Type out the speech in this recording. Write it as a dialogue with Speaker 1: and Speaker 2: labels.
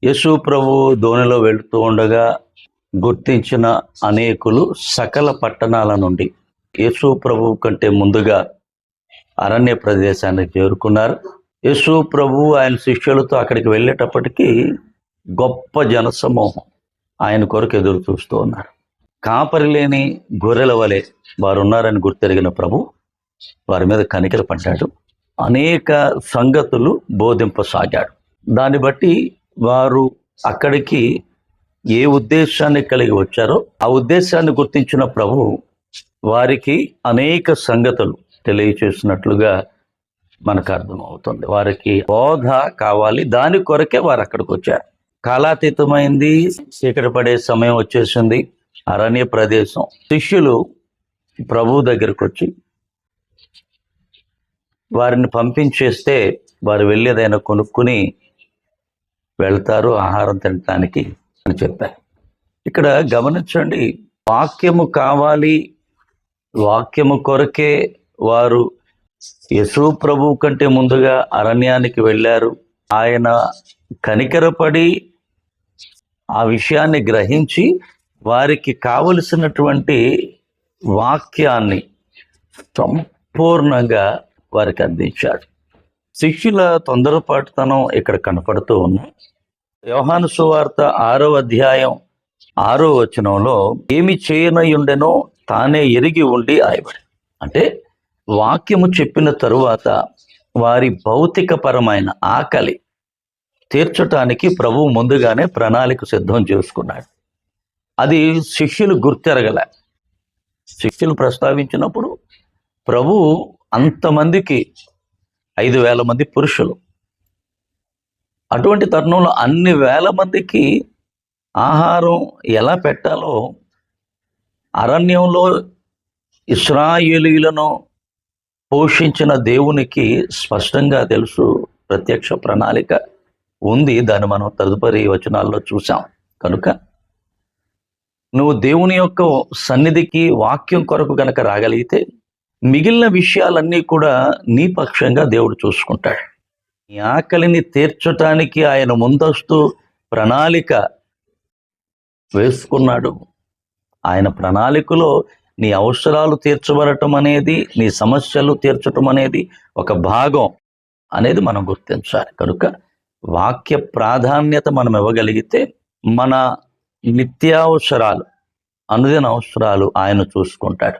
Speaker 1: యేసు ప్రభు దోణిలో వెళుతూ ఉండగా గుర్తించిన అనేకులు సకల పట్టణాల నుండి యేసు ప్రభు కంటే ముందుగా అరణ్య ప్రదేశానికి చేరుకున్నారు. యేసు ప్రభు ఆయన శిష్యులతో అక్కడికి వెళ్ళేటప్పటికీ గొప్ప జనసమూహం ఆయన కొరకు ఎదురు చూస్తూ ఉన్నారు. కాపరి లేని గొర్రెల వలె వారు ఉన్నారని గుర్తెరిగిన ప్రభు వారి మీద కనికర పడ్డాడు. అనేక సంగతులు బోధింపసాగాడు. దాన్ని బట్టి వారు అక్కడికి ఏ ఉద్దేశాన్ని కలిగి వచ్చారో ఆ ఉద్దేశాన్ని గుర్తించిన ప్రభు వారికి అనేక సంగతులు తెలియచేసినట్లుగా మనకు అర్థమవుతుంది. వారికి బోధ కావాలి, దాని కొరకే వారు అక్కడికి వచ్చారు. కాలాతీతమైంది, చీకటి పడే సమయం వచ్చేసింది, అరణ్య ప్రదేశం. శిష్యులు ప్రభు దగ్గరకు వచ్చి వారిని పంపించేస్తే వారు వెళ్ళేదైనా కొనుక్కుని వెళ్తారు ఆహారం తినటానికి అని చెప్పారు. ఇక్కడ గమనించండి, వాక్యము కావాలి, వాక్యము కొరకే వారు యేసు ప్రభు కంటే ముందుగా అరణ్యానికి వెళ్ళారు. ఆయన కనికరపడి ఆ విషయాన్ని గ్రహించి వారికి కావలసినటువంటి వాక్యాన్ని సంపూర్ణంగా వారికి అందించాడు. శిష్యుల తొందరపాటుతనం ఇక్కడ కనపడుతూ ఉన్నాయి. యోహాను సువార్త 6వ అధ్యాయం 6వ వచనంలో ఏమి చేయనయుండెనో తానే ఎరిగి ఉండి ఆయబడి, అంటే వాక్యము చెప్పిన తరువాత వారి భౌతికపరమైన ఆకలి తీర్చటానికి ప్రభువు ముందుగానే ప్రణాళిక సిద్ధం చేసుకున్నాడు. అది శిష్యులు గుర్తెరగల. శిష్యులు ప్రస్తావించినప్పుడు ప్రభు అంతమందికి 5,000 మంది పురుషులు, అటువంటి తరుణంలో అన్ని వేల మందికి ఆహారం ఎలా పెట్టాలో అరణ్యంలో ఇశ్రాయేలీయులను పోషించిన దేవునికి స్పష్టంగా తెలుసు. ప్రత్యక్ష ప్రణాళిక ఉంది, దాన్ని మనం తదుపరి వచనాల్లో చూసాం. కనుక నువ్వు దేవుని యొక్క సన్నిధికి వాక్యం కొరకు గనక రాగలిగితే మిగిలిన విషయాలన్నీ కూడా నీ పక్షంగా దేవుడు చూసుకుంటాడు. నీ ఆకలిని తీర్చటానికి ఆయన ముందస్తు ప్రణాళిక వేసుకున్నాడు. ఆయన ప్రణాళికలో నీ అవసరాలు తీర్చబడటం అనేది, నీ సమస్యలు తీర్చటం అనేది ఒక భాగం అనేది మనం గుర్తించాలి. కనుక వాక్య ప్రాధాన్యత మనం ఇవ్వగలిగితే మన నిత్యావసరాలు, అనుదిన అవసరాలు ఆయన చూసుకుంటాడు.